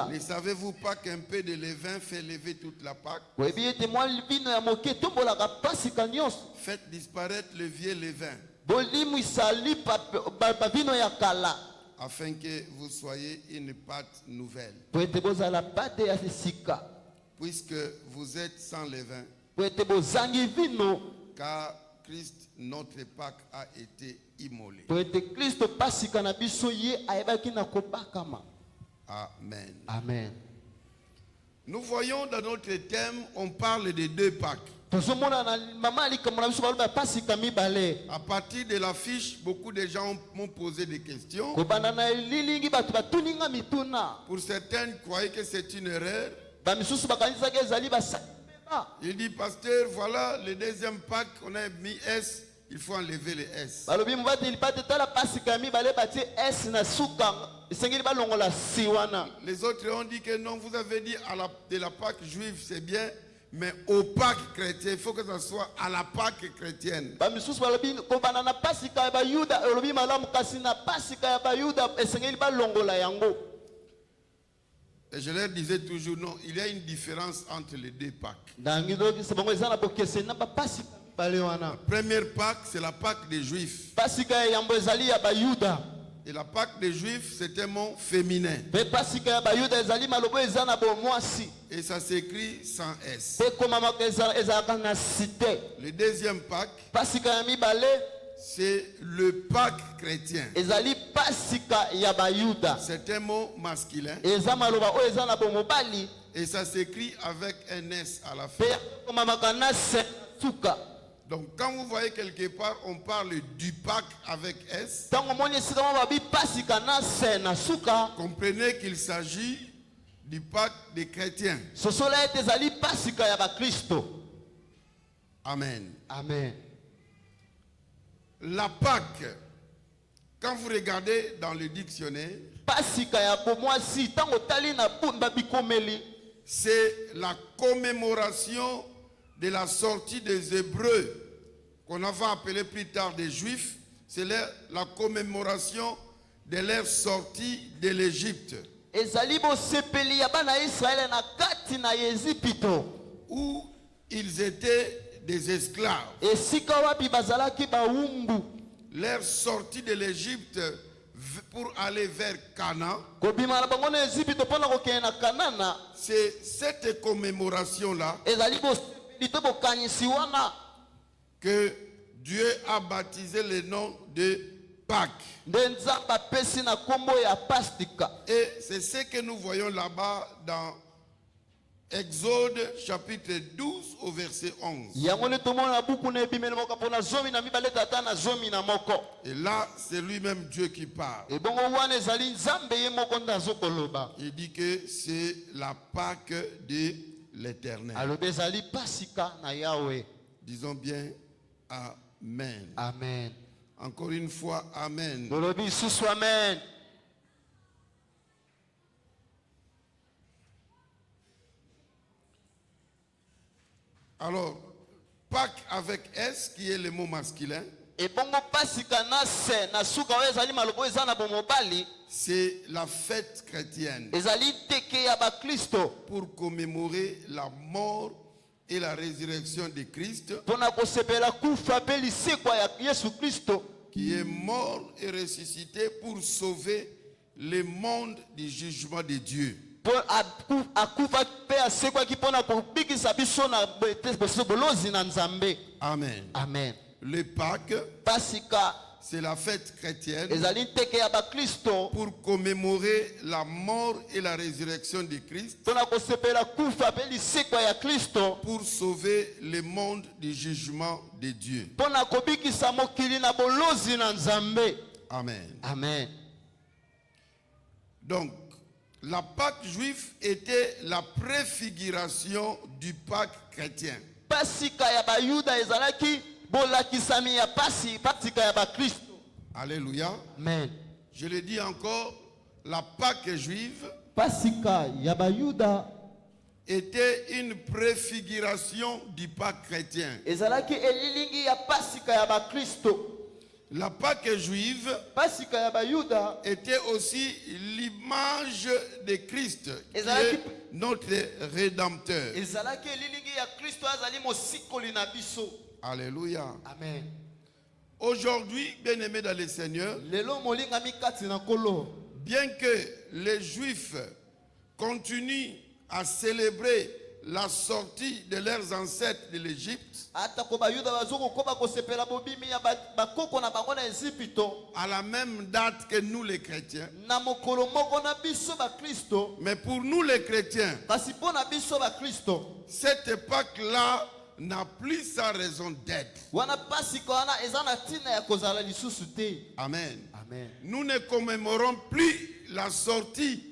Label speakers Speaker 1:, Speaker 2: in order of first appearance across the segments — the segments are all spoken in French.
Speaker 1: Ne savez-vous pas qu'un peu de levain fait lever toute la Pâque? Faites disparaître le vieux levain, afin que vous soyez une pâte nouvelle. Puisque vous êtes sans levain, car Christ, notre Pâque, a été immolé. Amen.
Speaker 2: Amen.
Speaker 1: Nous voyons dans notre thème, on parle de deux Pâques. À partir de l'affiche, beaucoup de gens m'ont posé des questions. Pour certains, croyaient que c'est une erreur. Il dit, pasteur, voilà le deuxième Pâques, on a mis S, il faut enlever les S. Les autres ont dit que non, vous avez dit de la Pâque juive, c'est bien, mais au Pâques chrétien, il faut que ça soit à la Pâque chrétienne. Et je leur disais toujours, non, il y a une différence entre les deux Pâques. La première Pâque, c'est la Pâque des Juifs. Et la Pâque des Juifs, c'est un mot féminin. Et ça s'écrit sans S. Le deuxième Pâque, c'est le Pâques chrétien. C'est un mot masculin. Et ça s'écrit avec un S à la fin. Donc quand vous voyez quelque part, on parle du Pâques avec S, comprenez qu'il s'agit du Pâques des chrétiens. Amen.
Speaker 2: Amen.
Speaker 1: La Pâque, quand vous regardez dans le dictionnaire, c'est la commémoration de la sortie des Hébreux, qu'on avait appelé plus tard des Juifs. C'est la commémoration de leur sortie de l'Égypte, où ils étaient des esclaves. Leur sortie de l'Égypte pour aller vers Canaan, c'est cette commémoration-là que Dieu a baptisé le nom de Pâques. Et c'est ce que nous voyons là-bas dans Exode chapitre 12 au verset 11. Et là, c'est lui-même Dieu qui parle. Il dit que c'est la Pâque de l'Éternel. Disons bien Amen.
Speaker 2: Amen.
Speaker 1: Encore une fois, Amen.
Speaker 2: Amen.
Speaker 1: Alors, Pâques avec S, qui est le mot masculin, c'est la fête chrétienne pour commémorer la mort et la résurrection de Christ, qui est mort et ressuscité pour sauver le monde du jugement de Dieu. Amen.
Speaker 2: Amen.
Speaker 1: Le Pâques, c'est la fête chrétienne pour commémorer la mort et la résurrection de Christ, pour sauver le monde du jugement de Dieu. Amen.
Speaker 2: Amen.
Speaker 1: Donc, la Pâque juive était la préfiguration du Pâque chrétien. Alléluia.
Speaker 2: Amen.
Speaker 1: Je le dis encore, la Pâque juive était une préfiguration du Pâque chrétien. La Pâque juive
Speaker 2: pasika ya bayuda
Speaker 1: était aussi l'image de Christ, qui
Speaker 2: Ezalaki-
Speaker 1: est notre Rédempteur.
Speaker 2: ezalaki elilingi ya Kristo azali mosikoli na biso.
Speaker 1: Alléluia.
Speaker 2: Amen.
Speaker 1: Aujourd'hui, bien-aimés dans le Seigneur,
Speaker 2: Lelo molinga mikati na kolo.
Speaker 1: bien que les Juifs continuent à célébrer la sortie de leurs ancêtres de l'Égypte
Speaker 2: Ata ko bayuda bazoko koba kosepela bobimi ya bakoko na bango na Ezipito.
Speaker 1: à la même date que nous les chrétiens,
Speaker 2: Na mokolo moko na biso ba Kristo.
Speaker 1: mais pour nous les chrétiens,
Speaker 2: Kasi po na biso ba Kristo.
Speaker 1: cette époque-là n'a plus sa raison d'être.
Speaker 2: Wana pasika wana eza na tina ya kozala lisusu te.
Speaker 1: Amen.
Speaker 2: Amen.
Speaker 1: Nous ne commémorons plus la sortie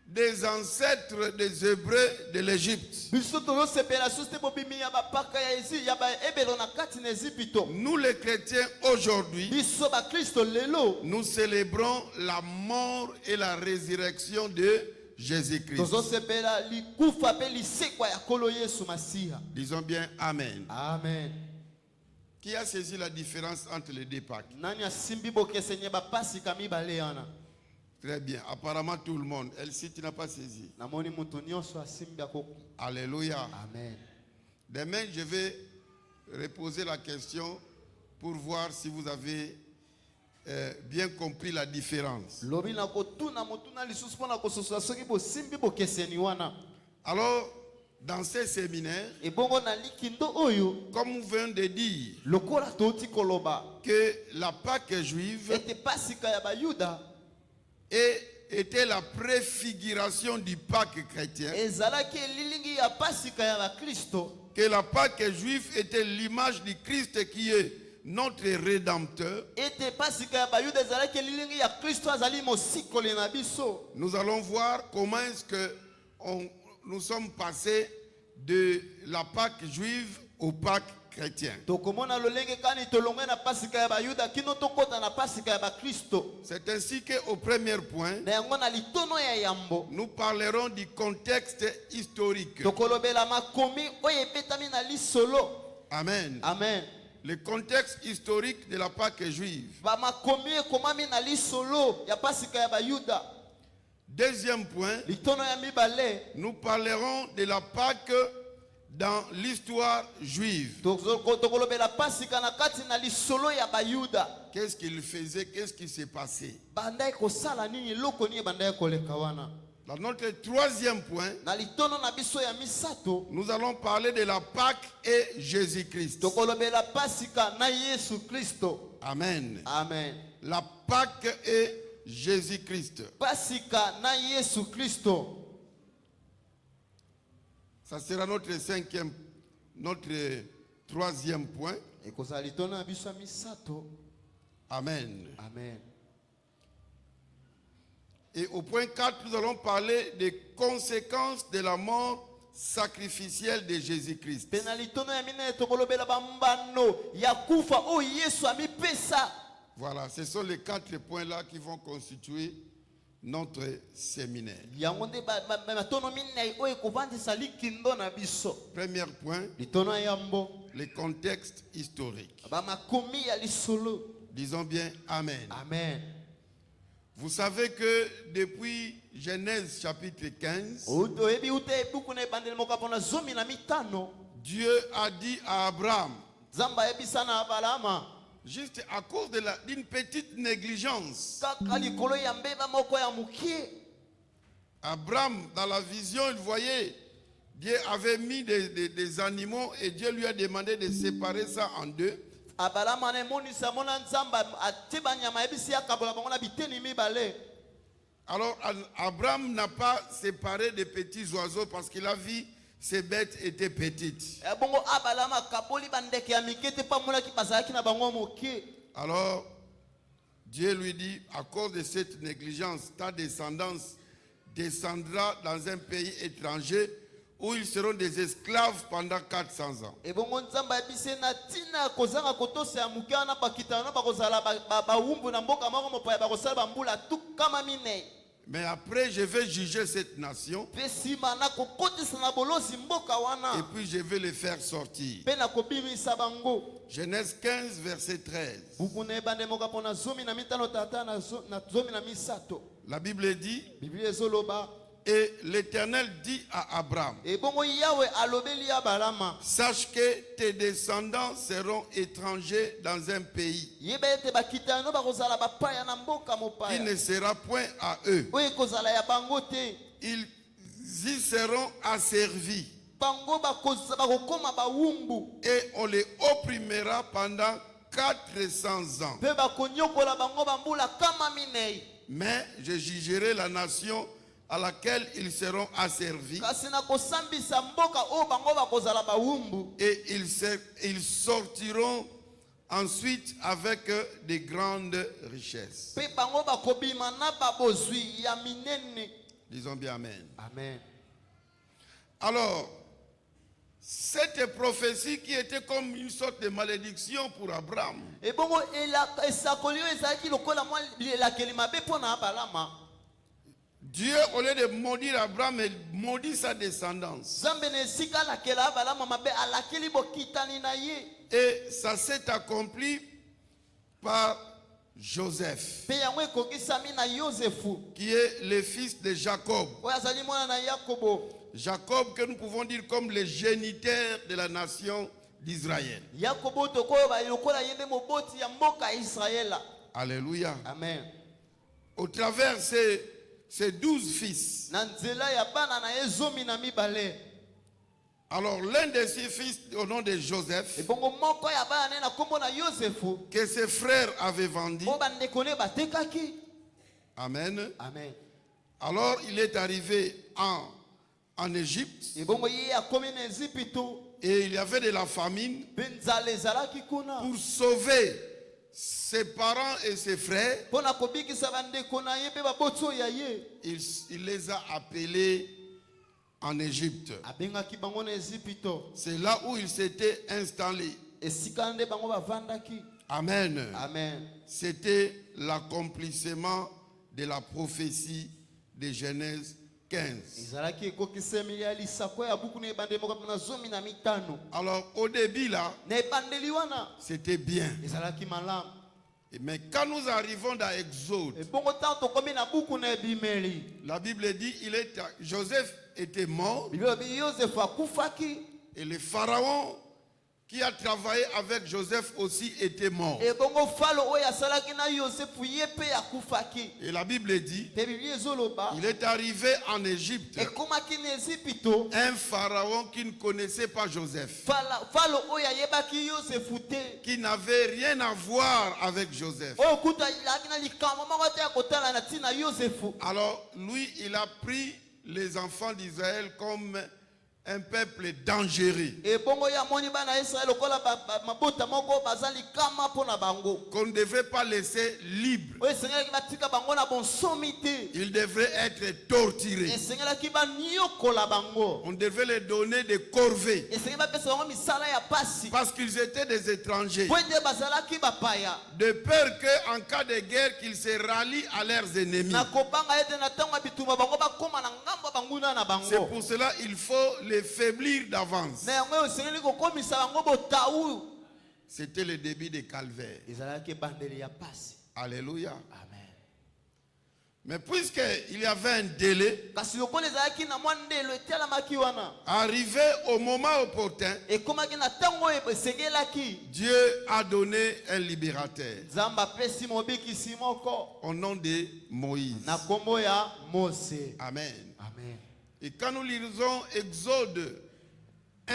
Speaker 1: des ancêtres des Hébreux de l'Égypte.
Speaker 2: Biso tolo sepela suste bobimi ya bapaka ya ezi ya ba ebelo na kati na Ezipito.
Speaker 1: Nous les chrétiens aujourd'hui,
Speaker 2: Biso ba Kristo lelo.
Speaker 1: nous célébrons la mort et la résurrection de Jésus-Christ.
Speaker 2: Tozo sepela likufa pe lisekwa ya kolo Yesu Masiha.
Speaker 1: Disons bien Amen.
Speaker 2: Amen.
Speaker 1: Qui a saisi la différence entre les deux Pâques?
Speaker 2: Nani asimbi bokesenye ba pasika mibale yana.
Speaker 1: Très bien. Apparemment tout le monde. Elsie, tu n'as pas saisi.
Speaker 2: Namoni mutu nyonso asimbi akoko.
Speaker 1: Alléluia.
Speaker 2: Amen.
Speaker 1: Demain, je vais reposer la question pour voir si vous avez bien compris la différence.
Speaker 2: Lobi na kotuna mutuna lisusu pona kososa soki bosimbi bokeseni wana.
Speaker 1: Alors, dans ces séminaires,
Speaker 2: Ebongo na likindo oyo
Speaker 1: comme vous venez de dire
Speaker 2: lokola toti koloba
Speaker 1: que la Pâque juive
Speaker 2: ete pasika ya bayuda
Speaker 1: était la préfiguration du Pâque chrétien,
Speaker 2: ezalaki elilingi ya pasika ya bakristo,
Speaker 1: que la Pâque juive était l'image du Christ qui est notre Rédempteur.
Speaker 2: ete pasika ya bayuda ezalaki elilingi ya Kristo azali mosikoli na biso.
Speaker 1: Nous allons voir comment est-ce que nous sommes passés de la Pâque juive au Pâque chrétien.
Speaker 2: Tokomona lolenge kani tolongwe na pasika ya bayuda kino tokota na pasika ya bakristo.
Speaker 1: C'est ainsi qu'au premier point,
Speaker 2: Na yango na litono ya yambo
Speaker 1: nous parlerons du contexte historique.
Speaker 2: tokolobela makomi oyo ebetami na lisolo.
Speaker 1: Amen.
Speaker 2: Amen.
Speaker 1: Le contexte historique de la Pâque juive.
Speaker 2: Ba makomi ekomami na lisolo ya pasika ya bayuda.
Speaker 1: Deuxième point,
Speaker 2: Litono ya mibale
Speaker 1: nous parlerons de la Pâque dans l'histoire juive.
Speaker 2: tokolobela pasika na kati na lisolo ya bayuda.
Speaker 1: Qu'est-ce qu'il faisait? Qu'est-ce qui s'est passé?
Speaker 2: Bandai kosala nini loko ni bandai koleka wana.
Speaker 1: Dans notre troisième point,
Speaker 2: Na litono na biso ya misato
Speaker 1: nous allons parler de la Pâque et Jésus-Christ.
Speaker 2: tokolobela pasika na Yesu Kristo.
Speaker 1: Amen.
Speaker 2: Amen.
Speaker 1: La Pâque et Jésus-Christ.
Speaker 2: Pasika na Yesu Kristo.
Speaker 1: Ça sera notre troisième point.
Speaker 2: Ekozala litono na biso ya misato.
Speaker 1: Amen.
Speaker 2: Amen.
Speaker 1: Et au point 4, nous allons parler des conséquences de la mort sacrificielle de Jésus-Christ.
Speaker 2: Pe na litono ya minene tokolobela bambano ya kufa o Yesu amipesa.
Speaker 1: Voilà, ce sont les 4 points-là qui vont constituer notre séminaire.
Speaker 2: Yango nde batono minene oyo ekovandisa likindo na biso.
Speaker 1: Premier point,
Speaker 2: Litono ya yambo
Speaker 1: le contexte historique.
Speaker 2: bamakomi ya lisolo.
Speaker 1: Disons bien Amen.
Speaker 2: Amen.
Speaker 1: Vous savez que depuis Genèse chapitre 15,
Speaker 2: Oyebi ute buku na ebandeli moko mpona 15
Speaker 1: Dieu a dit à Abraham,
Speaker 2: Nzambe ayebisa na Abalama
Speaker 1: juste à cause d'une petite négligence,
Speaker 2: kaka likolo ya mbeba moko ya mokie.
Speaker 1: Abraham, dans la vision, il voyait, Dieu avait mis des animaux et Dieu lui a demandé de séparer ça en deux.
Speaker 2: Abalama na emonisa mona Nzambe atie banyama yebisi akabola bango na biteni mibale.
Speaker 1: Alors Abraham n'a pas séparé des petits oiseaux parce qu'il a vu ces bêtes étaient petites.
Speaker 2: Bongo Abalama akaboli bandeke ya mike te pamolaki bazalaki na bango mokie.
Speaker 1: Alors Dieu lui dit, à cause de cette négligence, ta descendance descendra dans un pays étranger où ils seront des esclaves pendant 400 ans.
Speaker 2: Et bongo Nzambe ayebisi na tina kozanga kotosa ya mokie wana bakitana bakozala bawumbu na mboka moko mopoya bakosala bambula tukama minei.
Speaker 1: Mais après, je vais juger cette nation.
Speaker 2: Pe nsima nakokotisa na bolosi mboka
Speaker 1: Et
Speaker 2: wana.
Speaker 1: puis je vais les faire sortir.
Speaker 2: Pe nakobimisa bango.
Speaker 1: Genèse 15, verset 13.
Speaker 2: Buku na ebande moko mpona 15 tata na 13.
Speaker 1: La Bible dit,
Speaker 2: Biblia ezoloba.
Speaker 1: et l'Éternel dit à Abraham,
Speaker 2: Ebongo Yahweh alobeli Abalama.
Speaker 1: sache que tes descendants seront étrangers dans un pays
Speaker 2: Yeba ete bakitano bakozala bapaya na mboka
Speaker 1: qui
Speaker 2: mopaya.
Speaker 1: ne sera point à eux.
Speaker 2: Oyo ekozala ya bango te.
Speaker 1: Ils y seront asservis
Speaker 2: Bango bakokoma bawumbu.
Speaker 1: et on les opprimera pendant 400 ans.
Speaker 2: Pe bakonyokola bango bambula kama minei.
Speaker 1: Mais je jugerai la nation à laquelle ils seront asservis
Speaker 2: Kasi na kosambisa mboka o bango bakozala bawumbu.
Speaker 1: et ils sortiront ensuite avec de grandes richesses.
Speaker 2: Pe bango bakobima na babozwi ya minene.
Speaker 1: Disons bien Amen.
Speaker 2: Amen.
Speaker 1: Alors, cette prophétie qui était comme une sorte de malédiction pour Abraham,
Speaker 2: Ebongo esakoli oyo ezalaki lokola mwa elakeli mabe mpona Abalama.
Speaker 1: Dieu, au lieu de maudire Abraham, il maudit sa descendance.
Speaker 2: Zambe na esika alakela Abalama mabe alakeli bokitani na ye.
Speaker 1: Et ça s'est accompli par Joseph,
Speaker 2: Pe yango ekokisami na Yosefu
Speaker 1: qui est le fils de Jacob.
Speaker 2: oyo azali mwana na Yakobo.
Speaker 1: Jacob, que nous pouvons dire comme le géniteur de la nation d'Israël.
Speaker 2: Yakobo tokoyo ba lokola yende moboti ya mboka ya Israela.
Speaker 1: Alléluia.
Speaker 2: Amen.
Speaker 1: Au travers ces 12 fils,
Speaker 2: Na nzela ya bana na ezomi na mibale.
Speaker 1: alors l'un de ses fils, au nom de Joseph,
Speaker 2: Ebongo moko ya bana na kombo na Yosefu.
Speaker 1: que ses frères avaient vendu,
Speaker 2: O bandeko ne batekaki.
Speaker 1: amen.
Speaker 2: Amen.
Speaker 1: Alors il est arrivé en Égypte
Speaker 2: Ebongo ye akomi na Ezipito.
Speaker 1: et il y avait de la famine.
Speaker 2: Pe nzala ezalaki kuna.
Speaker 1: Pour sauver ses parents et ses frères,
Speaker 2: Pona kobikisa bandeko na ye pe babotso ya ye.
Speaker 1: il les a appelés en Égypte.
Speaker 2: Abengaki bango na Ezipito.
Speaker 1: C'est là où il s'était installé.
Speaker 2: Esika nde bango bavandaki.
Speaker 1: Amen.
Speaker 2: Amen.
Speaker 1: C'était l'accomplissement de la prophétie de Genèse 15.
Speaker 2: Ezalaki ekokisemi ya lisako ya buku na ebande moko mpona 15.
Speaker 1: Alors au début là,
Speaker 2: Na ebandeli wana
Speaker 1: c'était bien.
Speaker 2: ezalaki malamu.
Speaker 1: Mais quand nous arrivons dans Exode,
Speaker 2: Ebongo ntango tokomi na buku na ebimeli.
Speaker 1: la Bible dit Joseph était mort
Speaker 2: Biblia bi Yosefu akufaki.
Speaker 1: et le pharaon qui a travaillé avec Joseph aussi était mort.
Speaker 2: Ebongo falo oyo asalaki na Yosefu ye pe akufaki.
Speaker 1: Et la Bible dit,
Speaker 2: Pe Biblia ezoloba.
Speaker 1: il est arrivé en Égypte
Speaker 2: Ekomaki na Ezipito.
Speaker 1: un pharaon qui ne connaissait pas Joseph,
Speaker 2: Falo oyo ayebaki Yosefu te.
Speaker 1: qui n'avait rien à voir avec Joseph.
Speaker 2: Oyo kuta ilaki na likambo moko te ya kotala na ntina Yosefu.
Speaker 1: Alors lui, il a pris les enfants d'Israël comme un peuple dangereux,
Speaker 2: Ebongo ya moni bana Israel lokola mabota moko bazali kama mpona bango.
Speaker 1: qu'on ne devrait pas laisser libre.
Speaker 2: Oyo esengelaki batika bango na bonsomi te.
Speaker 1: Il devrait être torturé.
Speaker 2: Esengelaki baniokola bango.
Speaker 1: On devait les donner des corvées
Speaker 2: Esengelaki bapesa bango misala ya pasi.
Speaker 1: parce qu'ils étaient des étrangers.
Speaker 2: Po ete bazalaki bapaya.
Speaker 1: De peur qu'en cas de guerre, qu'ils se rallient à leurs ennemis.
Speaker 2: Na kobanga ete na ntango ya bitumba bango bakoma na ngambo banguna na bango.
Speaker 1: C'est pour cela qu'il faut les faiblir d'avance.
Speaker 2: Na yango oyo esengeli kokomisa bango botau.
Speaker 1: C'était le début des calvaires.
Speaker 2: Ezalaki ebandeli ya pasi.
Speaker 1: Alléluia.
Speaker 2: Amen.
Speaker 1: Mais puisqu'il y avait un délai,
Speaker 2: Kasi lokola ezalaki na mwa ndelo etialamaki wana.
Speaker 1: arrivé au moment opportun,
Speaker 2: Ekomaki na ntango oyo esengelaki.
Speaker 1: Dieu a donné un libérateur
Speaker 2: Nzambe apesi mobikisi moko
Speaker 1: au nom de Moïse.
Speaker 2: na kombo ya Mose.
Speaker 1: Amen.
Speaker 2: Amen.
Speaker 1: Et quand nous lisons Exode 1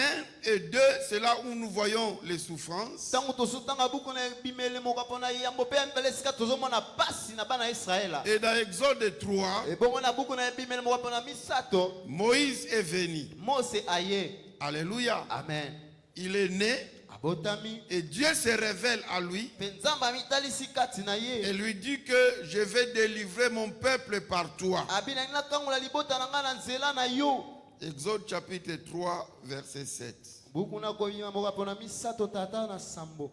Speaker 1: et 2, c'est là où nous voyons les souffrances.
Speaker 2: Tango tosutanga buku na bimele moko pona yambo pe mbele sika tozomona pasi na bana Israela.
Speaker 1: Et dans Exode 3,
Speaker 2: E bongo na buku na bimele moko pona misato.
Speaker 1: Moïse est venu.
Speaker 2: Mose aye.
Speaker 1: Alléluia.
Speaker 2: Amen.
Speaker 1: Il est né
Speaker 2: Abotami.
Speaker 1: et Dieu se révèle à lui
Speaker 2: Pe Nzambe amitalisi kati na
Speaker 1: et
Speaker 2: ye.
Speaker 1: lui dit que je vais délivrer mon peuple par toi.
Speaker 2: Abinaki na kangola libota na nga na nzela na yo.
Speaker 1: Exode chapitre 3, verset 7.
Speaker 2: Buku na kobima moko pona misato tata na sambo.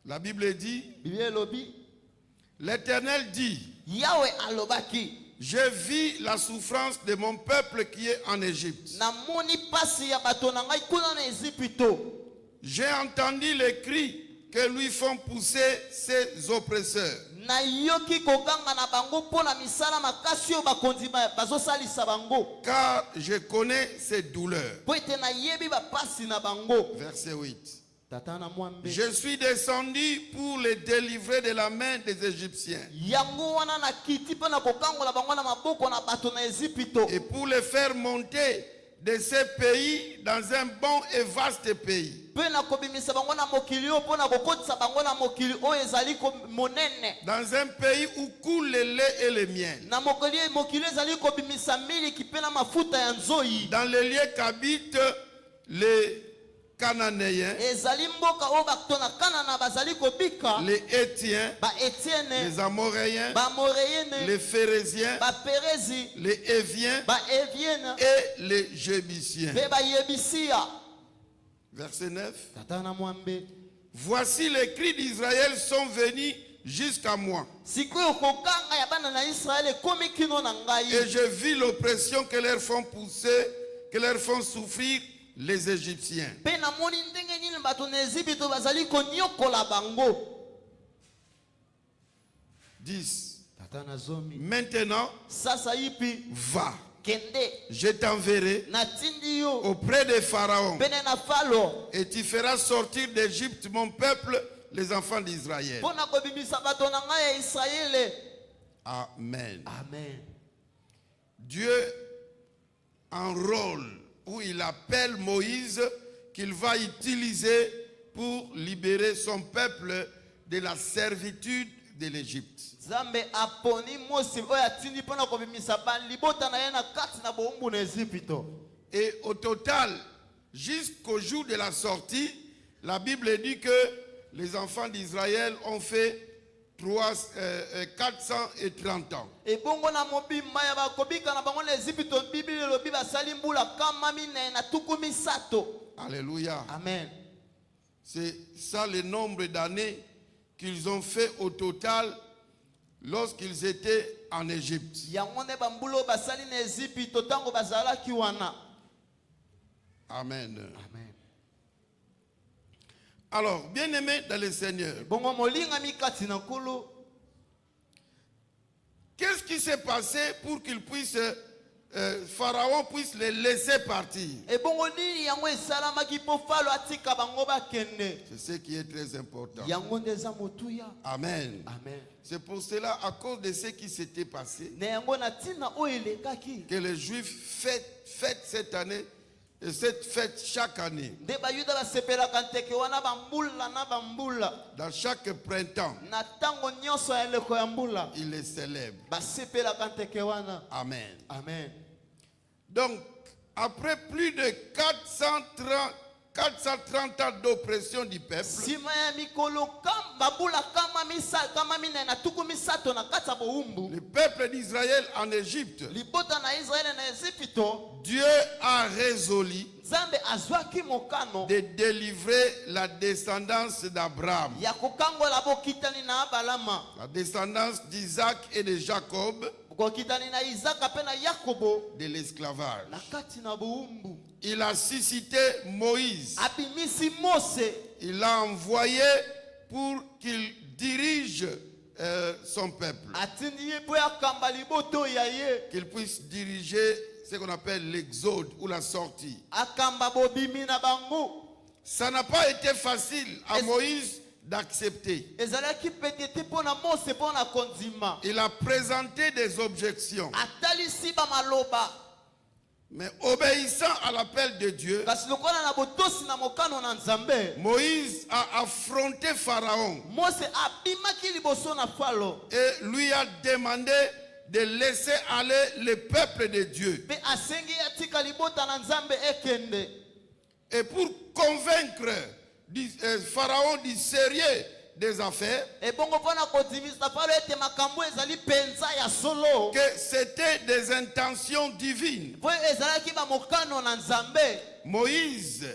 Speaker 1: La Bible dit,
Speaker 2: Biblia elobi.
Speaker 1: l'Éternel dit,
Speaker 2: Yawe alobaki.
Speaker 1: Je vis la souffrance de mon peuple qui est en Égypte.
Speaker 2: Namoni pasi ya bato na ngai kuna na Ezipito.
Speaker 1: J'ai entendu les cris que lui font pousser ses oppresseurs.
Speaker 2: Na yoki koganga na bango pona misala makasi yo bakonzi bazosalisa bango.
Speaker 1: Car je connais ses douleurs.
Speaker 2: Po ete na yebi ba pasi na bango.
Speaker 1: Verset 8.
Speaker 2: Tata na mwambe.
Speaker 1: Je suis descendu pour les délivrer de la main des Égyptiens.
Speaker 2: Yango wana na kiti pona kokangola bango na maboko na bato na Ezipito.
Speaker 1: Et pour les faire monter de ces pays dans un bon et vaste pays.
Speaker 2: Pena kobimisa bango na mokili yo pona kokotisa bango na mokili o ezali ko monene.
Speaker 1: Dans un pays où coule le lait et le miel.
Speaker 2: Na mokili ezali kobimisa miliki pena mafuta ya nzoi.
Speaker 1: Dans les lieux qu'habitent les Cananéens,
Speaker 2: ezali mboka o bakutona Kanana bazali kobika.
Speaker 1: les Hétiens,
Speaker 2: Ba Etienne,
Speaker 1: les Amoréens,
Speaker 2: ba Moréenne,
Speaker 1: les Phérésiens,
Speaker 2: ba Perezi,
Speaker 1: les Éviens
Speaker 2: ba Evienne,
Speaker 1: et les Jébusiens.
Speaker 2: pe ba Yebisia.
Speaker 1: Verset 9.
Speaker 2: Tata na mwambe.
Speaker 1: Voici les cris d'Israël sont venus jusqu'à moi.
Speaker 2: Sikoyo kokanga ya bana na Israël komi kino na ngai.
Speaker 1: Et je vis l'oppression que leur font pousser, que leur font souffrir les Égyptiens.
Speaker 2: Pe na moni ndenge nini bato na Ezipito bazali konyokola bango.
Speaker 1: 10.
Speaker 2: Tata na zomi.
Speaker 1: Maintenant,
Speaker 2: Sasa ipi
Speaker 1: va.
Speaker 2: kende
Speaker 1: Je t'enverrai
Speaker 2: na tindi yo
Speaker 1: auprès de Pharaon.
Speaker 2: pene na Falo.
Speaker 1: Et tu feras sortir d'Égypte mon peuple, les enfants d'Israël.
Speaker 2: Pona kobimisa bato na ngai ya Israele.
Speaker 1: Amen.
Speaker 2: Amen.
Speaker 1: Dieu enrôle où il appelle Moïse qu'il va utiliser pour libérer son peuple de la servitude de l'Égypte.
Speaker 2: Zambe aponi Mose oya tindi pona kobimisa ban libota na ye na kati na boumbu na Ezipito.
Speaker 1: Et au total, jusqu'au jour de la sortie, la Bible dit que les enfants d'Israël ont fait 430 ans.
Speaker 2: E bongo na mobimba ya bakobika na bango na Ezipito Bible lobi basali mbula kama mine na tuku misato.
Speaker 1: Alléluia.
Speaker 2: Amen.
Speaker 1: C'est ça le nombre d'années qu'ils ont fait au total lorsqu'ils étaient en Égypte.
Speaker 2: Yango ne bambulo basali na Ezipito tango bazalaki wana.
Speaker 1: Amen.
Speaker 2: Amen.
Speaker 1: Alors, bien-aimés dans le Seigneur,
Speaker 2: Bongo molinga mikati na kulu.
Speaker 1: qu'est-ce qui s'est passé pour qu'ils puissent, Pharaon puisse les laisser partir?
Speaker 2: E bongo nini yango esalamaki po Falo atika bango bakende.
Speaker 1: C'est ce qui est très important.
Speaker 2: Yango ndeza motuya.
Speaker 1: Amen.
Speaker 2: Amen.
Speaker 1: C'est pour cela, à cause de ce qui s'était passé,
Speaker 2: Ne yango na tina o elekaki.
Speaker 1: que les Juifs fêtent cette année, et cette fête chaque année.
Speaker 2: Nde bayuda basepelaka nteke wana bambula na bambula.
Speaker 1: Dans chaque printemps,
Speaker 2: Na tango nyonso ya eleko ya mbula.
Speaker 1: ils les célèbrent.
Speaker 2: Basepelaka nteke wana.
Speaker 1: Amen.
Speaker 2: Amen.
Speaker 1: Donc, après plus de 430 ans d'oppression du peuple,
Speaker 2: Sima ya mikolo bambula kama misa kama mine na tuku misato na kati ya boumbu.
Speaker 1: le peuple d'Israël en Égypte,
Speaker 2: Libota na Israele na Ezipito.
Speaker 1: Dieu a résolu
Speaker 2: Zambe azwaki mokano.
Speaker 1: de délivrer la descendance d'Abraham,
Speaker 2: Ya kokangola bokitani na Abalama.
Speaker 1: la descendance d'Isaac et de Jacob
Speaker 2: Bokitani na Isaka pe na Yakobo.
Speaker 1: de l'esclavage.
Speaker 2: Na kati na boumbu.
Speaker 1: Il a suscité Moïse.
Speaker 2: Abimisi Mose.
Speaker 1: Il l'a envoyé pour qu'il dirige son peuple.
Speaker 2: Atindi ye po yakamba liboto ya ye.
Speaker 1: Qu'il puisse diriger ce qu'on appelle l'exode ou la sortie.
Speaker 2: Akamba bobimi na bango.
Speaker 1: Ça n'a pas été facile à Moïse d'accepter.
Speaker 2: Ezalaki petete po na Mose po na kondima.
Speaker 1: Il a présenté des objections.
Speaker 2: Atalisi ba maloba.
Speaker 1: Mais obéissant à l'appel de Dieu,
Speaker 2: Kasi lokola na botosi na mokano na Nzambe.
Speaker 1: Moïse a affronté Pharaon
Speaker 2: Mose abimaki liboso na Falo.
Speaker 1: et lui a demandé de laisser aller le peuple de Dieu.
Speaker 2: Pe asengi atika libota na Nzambe ekende.
Speaker 1: Et pour convaincre Pharaon du sérieux des affaires,
Speaker 2: E bongo pona kodimisa Falo ete makambo ezali penza ya solo.
Speaker 1: que c'était des intentions divines.
Speaker 2: Po ezalaki ba mokano na Nzambe.
Speaker 1: Moïse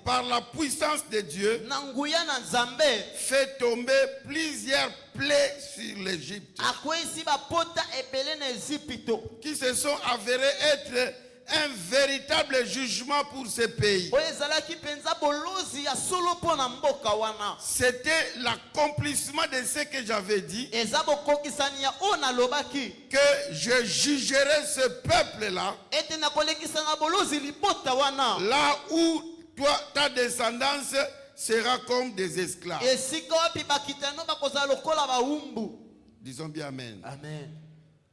Speaker 1: par la puissance de Dieu,
Speaker 2: na nguya na Nzambe
Speaker 1: fait tomber plusieurs plaies sur l'Égypte
Speaker 2: akwesi bapota ebele na Ezipito
Speaker 1: qui se sont avérées être un véritable jugement pour ce pays.
Speaker 2: oyo ezalaki mpenza bolozi ya solo mpo na mboka wana.
Speaker 1: C'était l'accomplissement de ce que j'avais dit,
Speaker 2: eza bokokisani ya oyo nalobaki
Speaker 1: que je jugerai ce peuple-là
Speaker 2: ete nakolekisanga bolozi libota wana
Speaker 1: là où toi, ta descendance sera comme des esclaves.
Speaker 2: esika wapi bakitano bakozala lokola bawumbu.
Speaker 1: Disons bien Amen.
Speaker 2: Amen.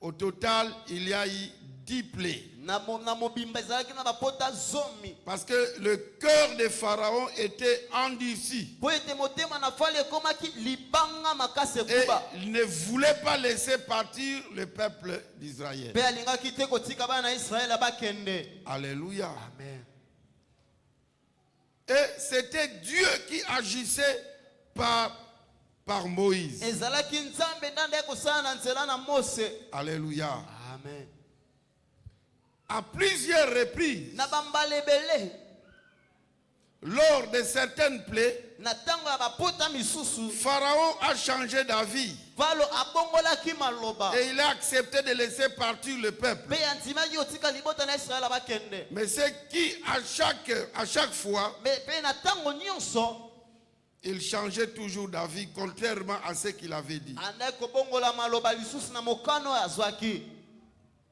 Speaker 1: Au total, il y a eu 10 plaies.
Speaker 2: na mobimba ezalaki na bapota zomi
Speaker 1: Parce que le cœur de Pharaon était endurci.
Speaker 2: po ete motema na fali ekomaki libanga makasi
Speaker 1: Et
Speaker 2: ekuba
Speaker 1: il ne voulait pas laisser partir le peuple d'Israël.
Speaker 2: mpe alingaki te kotika bana ya Israele bakende.
Speaker 1: Alléluia.
Speaker 2: Amen.
Speaker 1: Et c'était Dieu qui agissait par Moïse.
Speaker 2: ezalaki Nzambe ndanda ekosala na nzela na Mose.
Speaker 1: Alléluia.
Speaker 2: Amen.
Speaker 1: À plusieurs reprises,
Speaker 2: na bambala ebele
Speaker 1: lors de certaines plaies,
Speaker 2: na ntango ya bapota misusu
Speaker 1: Pharaon a changé d'avis
Speaker 2: falo abongolaki maloba
Speaker 1: et il a accepté de laisser partir le peuple.
Speaker 2: mpe andimaki kotika libota na Israele bakende.
Speaker 1: Mais c'est qui, à chaque fois,
Speaker 2: mpe na ntango nyonso
Speaker 1: il changeait toujours d'avis, contrairement à ce qu'il avait dit.
Speaker 2: andaki kobongola maloba lisusu na mokano oyo azwaki.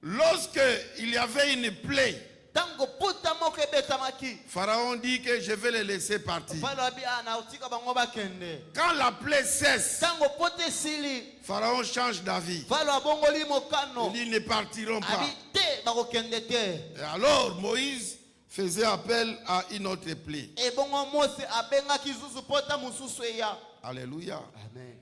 Speaker 1: Lorsque il y avait une plaie,
Speaker 2: Tango puta moko ebetamaki
Speaker 1: Pharaon dit que je vais les laisser partir.
Speaker 2: falo abi na utika bango bakende.
Speaker 1: Quand la plaie cesse,
Speaker 2: Tango pote esili
Speaker 1: Pharaon change d'avis.
Speaker 2: falo abongoli mokano
Speaker 1: Ils ne partiront pas.
Speaker 2: abi te bakokende te.
Speaker 1: Et alors Moïse faisait appel à une autre plaie.
Speaker 2: Ebongo Mose abengaki zuzu pota mususu eya.
Speaker 1: Alléluia.
Speaker 2: Amen.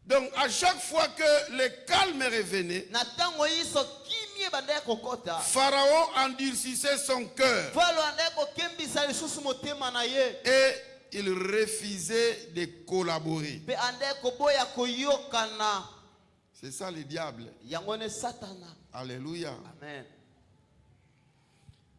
Speaker 1: Donc à chaque fois que le calme revenait,
Speaker 2: Na tango iso kimie bandaya kokota
Speaker 1: Pharaon endurcissait son cœur
Speaker 2: falo andaya kokembisa lisusu motema na ye
Speaker 1: et il refusait de collaborer.
Speaker 2: mpe andaya koboya koyokana.
Speaker 1: C'est ça le diable.
Speaker 2: Yango ne Satana.
Speaker 1: Alléluia.
Speaker 2: Amen.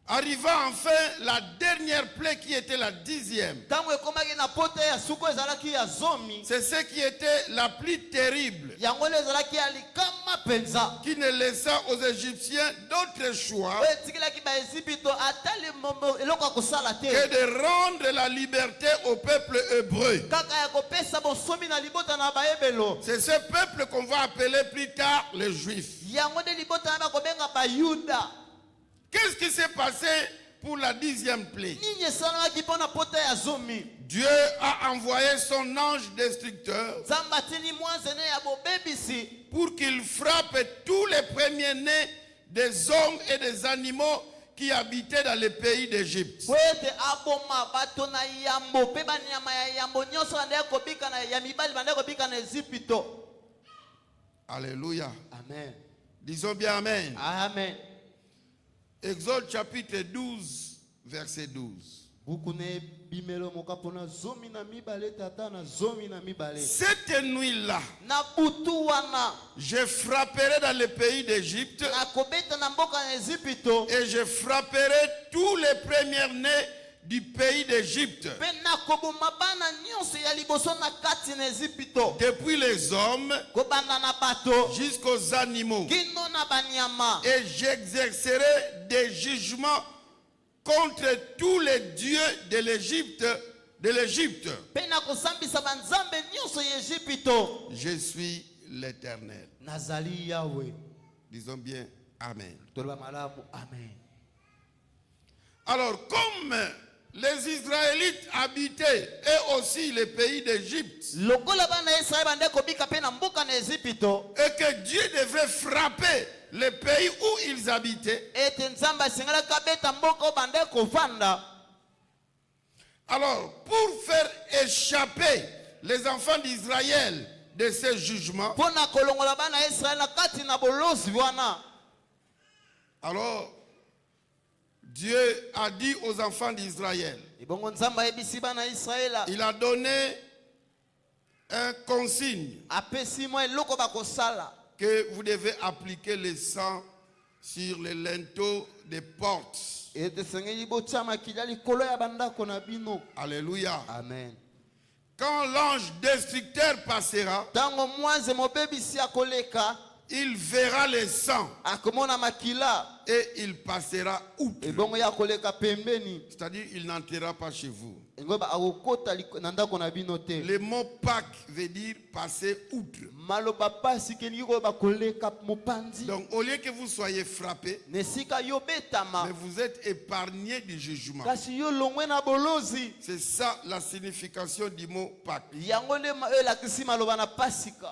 Speaker 1: Arriva enfin la dernière plaie qui était la 10e.
Speaker 2: Tango ekomaki na pota ya suko ezalaki ya zomi.
Speaker 1: C'est ce qui était la plus terrible,
Speaker 2: Yango ne ezalaki ya likama penza.
Speaker 1: qui ne laissa aux Égyptiens d'autre choix
Speaker 2: Oyo etikilaki ba Ezipito ata limombo eloko ya kosala te
Speaker 1: que de rendre la liberté au peuple hébreu.
Speaker 2: kaka ya kopesa bonsomi na libota na bayebelo.
Speaker 1: C'est ce peuple qu'on va appeler plus tard les Juifs.
Speaker 2: Yango nde libota na bakobenga bayuda.
Speaker 1: Qu'est-ce qui s'est passé pour la 10e plaie?
Speaker 2: Nini esalamaki mpo na pota ya zomi.
Speaker 1: Dieu a envoyé son ange destructeur
Speaker 2: Nzambe atindi mwanzene ya bobebisi
Speaker 1: pour qu'il frappe tous les premiers-nés des hommes et des animaux qui habitaient dans le pays d'Égypte.
Speaker 2: po ete aboma bato na yambo mpe banyama ya yambo nyonso bandaya kobika na ya mibali bandaya kobika na Ezipito.
Speaker 1: Alléluia.
Speaker 2: Amen.
Speaker 1: Disons bien Amen.
Speaker 2: Amen.
Speaker 1: Exode chapitre 12, verset 12.
Speaker 2: Buku ne bimelo moka pona zomi na mibale tata na zomi na mibale.
Speaker 1: Cette nuit-là,
Speaker 2: Na butu wana
Speaker 1: je frapperai dans le pays d'Égypte
Speaker 2: na kobeta na mboka na Ezipito
Speaker 1: et je frapperai tous les premiers-nés du pays d'Égypte,
Speaker 2: mpe na koboma bana nyonso ya liboso na kati na Ezipito
Speaker 1: depuis les hommes
Speaker 2: kobanda na bato
Speaker 1: jusqu'aux animaux.
Speaker 2: kino na banyama.
Speaker 1: Et j'exercerai des jugements contre tous les dieux de l'Égypte,
Speaker 2: Mpe na kosambisa banzambe nyonso ya Ezipito.
Speaker 1: Je suis l'Éternel.
Speaker 2: Nazali Yahweh.
Speaker 1: Disons bien Amen.
Speaker 2: Toloba malamu. Amen.
Speaker 1: Alors, comme les Israélites habitaient eux aussi le pays d'Égypte,
Speaker 2: Lokola bana Israeli bande kobika pe na mboka na Ezipito,
Speaker 1: et que Dieu devait frapper le pays où ils habitaient,
Speaker 2: ete Nzambe asengala kabeta mboka bande kovanda.
Speaker 1: alors pour faire échapper les enfants d'Israël de ces jugements,
Speaker 2: Pona kolongola bana Israeli na kati na bolozi wana.
Speaker 1: alors Dieu a dit aux enfants d'Israël,
Speaker 2: Ibongo Nzambe ayebisi bana Israeli,
Speaker 1: il a donné un consigne
Speaker 2: apesi mo eloko bakosala
Speaker 1: que vous devez appliquer le sang sur les linteaux des portes. Alléluia.
Speaker 2: Amen.
Speaker 1: Quand l'ange destructeur passera, il verra les sangs et il passera outre. C'est-à-dire, il n'entrera pas chez vous. Le mot Pâques veut dire passer outre. Donc, au lieu que vous soyez frappés, mais vous êtes épargnés du jugement. C'est ça la signification du mot Pâques.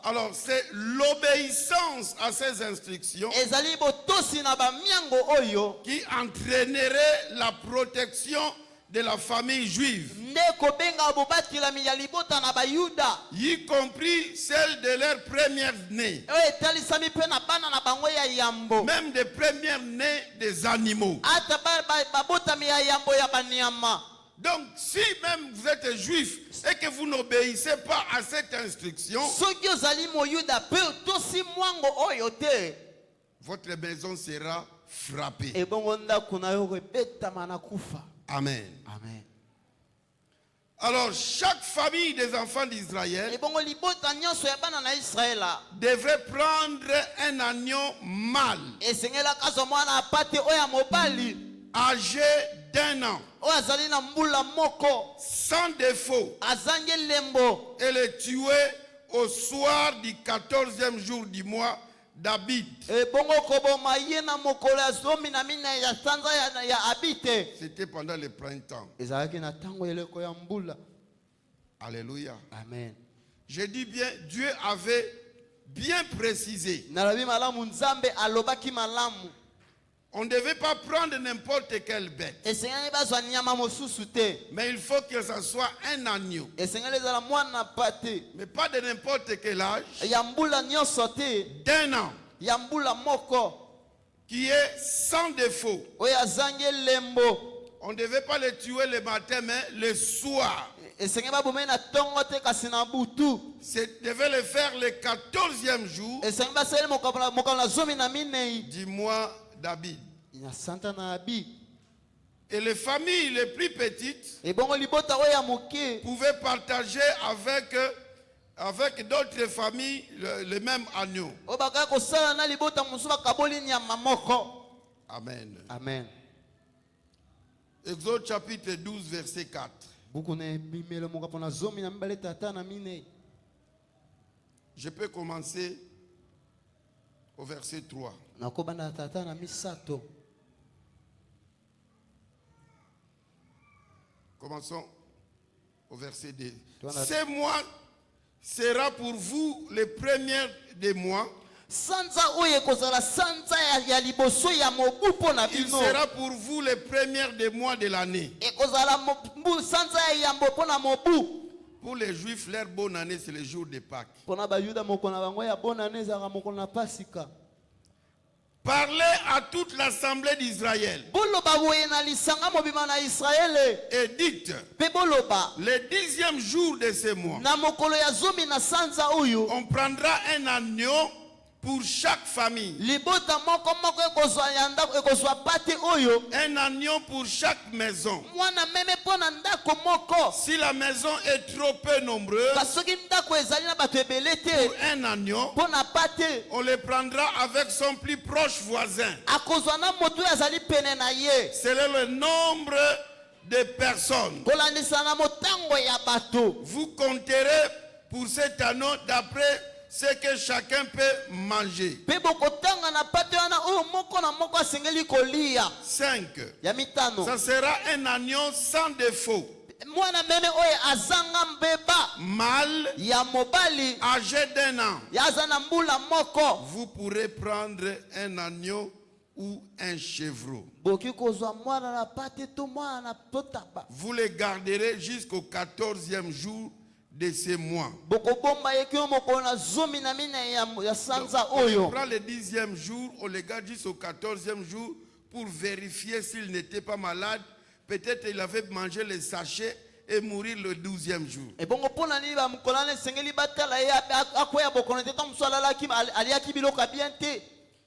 Speaker 1: Alors, c'est l'obéissance à ces instructions qui entraînerait la protection de la famille juive, y compris celle de leurs premières nées, même des premières nées des animaux. Donc, si même vous êtes juif et que vous n'obéissez pas à cette instruction, votre maison sera frappée. Amen.
Speaker 2: Amen.
Speaker 1: Alors, chaque famille des enfants d'Israël devrait prendre un agneau mâle âgé d'1 an, sans défaut, et le tuer au soir du 14e jour du mois d'Abib. C'était pendant le printemps. Alléluia.
Speaker 2: Amen.
Speaker 1: Je dis bien, Dieu avait bien précisé. On ne devait pas prendre n'importe quelle bête, mais il faut que ce soit un agneau. Mais pas de n'importe quel âge, d'1 an, qui est sans défaut. On ne devait pas le tuer le matin, mais le soir. Devait le faire le 14e jour du mois d'Abib. Et les familles les plus petites pouvaient partager avec d'autres familles le même agneau. Amen.
Speaker 2: Amen.
Speaker 1: Exode chapitre 12, verset 4. Je peux commencer au verset 3. Commençons au verset 2. Ce mois sera pour vous le premier des mois. Il sera pour vous le premier des mois de l'année. Pour les Juifs, leur bonne année, c'est le jour de Pâques. Parlez à toute l'assemblée d'Israël et dites, le 10e jour de ce mois, on prendra un agneau pour chaque famille, un agneau pour chaque maison. Si la maison est trop peu nombreuse pour un agneau, on le prendra avec son plus proche voisin. Selon le nombre de personnes, vous compterez pour cet agneau d'après ce que chacun peut manger. 5. Ça sera un agneau sans défaut, mâle, âgé d'1 an. Vous pourrez prendre un agneau ou un chevreau. Vous les garderez jusqu'au 14e jour de ces mois. Donc, on prend le 10e jour, on les garde jusqu'au 14e jour pour vérifier s'il n'était pas malade. Peut-être il avait mangé les sachets et mourir le 12e jour.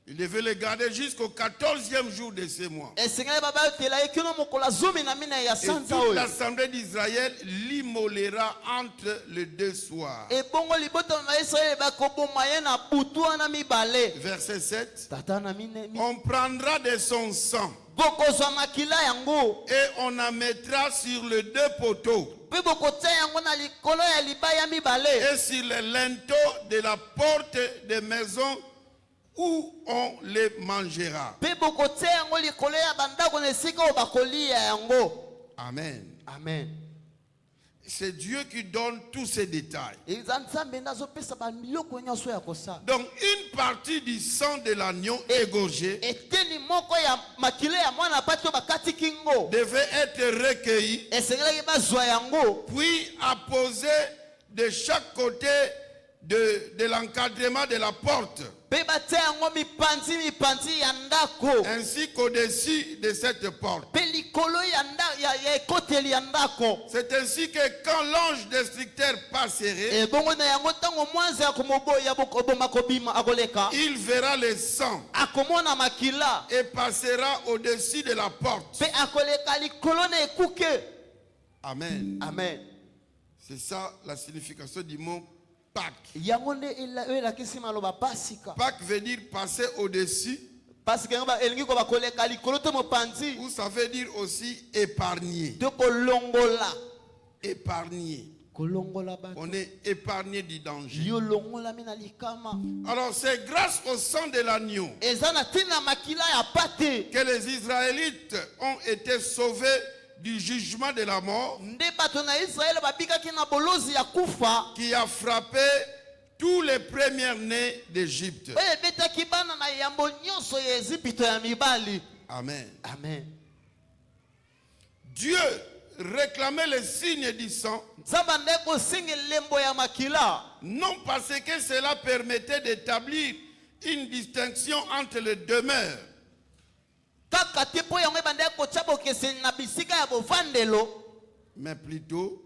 Speaker 1: Il devait le garder jusqu'au 14e jour de ce mois. Et toute l'assemblée d'Israël l'immolera entre les deux soirs. Verset 7. On prendra de son sang et on en mettra sur les deux poteaux et sur les linteaux de la porte des maisons où on les mangera. Amen.
Speaker 2: Amen.
Speaker 1: C'est Dieu qui donne tous ces détails. Donc une partie du sang de l'agneau égorgé devait être recueillie puis apposée de chaque côté de l'encadrement de la porte, ainsi qu'au-dessus de cette porte. C'est ainsi que quand l'ange destructeur passerait, il verra le sang et passera au-dessus de la porte. Amen.
Speaker 2: Amen.
Speaker 1: C'est ça la signification du mot Pâques. Pâques veut dire passer au-dessus. Ou ça veut dire aussi épargner. Épargner. On est épargné du danger. Alors c'est grâce au sang de l'agneau que les Israélites ont été sauvés du jugement de la mort qui a frappé tous les premiers-nés d'Égypte. Amen.
Speaker 2: Amen.
Speaker 1: Dieu réclamait le signe du sang, non parce que cela permettait d'établir une distinction entre les demeures, mais plutôt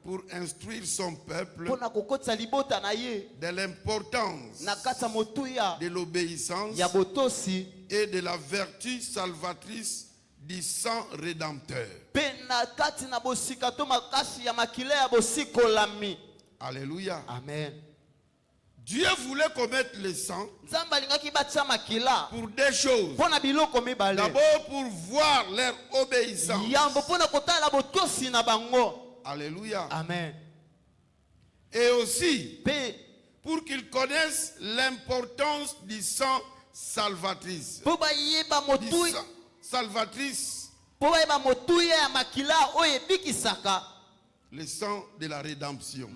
Speaker 1: pour instruire son peuple de l'importance de l'obéissance et de la vertu salvatrice du sang rédempteur. Alléluia.
Speaker 2: Amen.
Speaker 1: Dieu voulait commettre le sang pour deux choses. D'abord pour voir leur obéissance. Alléluia.
Speaker 2: Amen.
Speaker 1: Et aussi pour qu'ils connaissent l'importance du sang salvatrice. Du sang salvatrice. Le sang de la rédemption.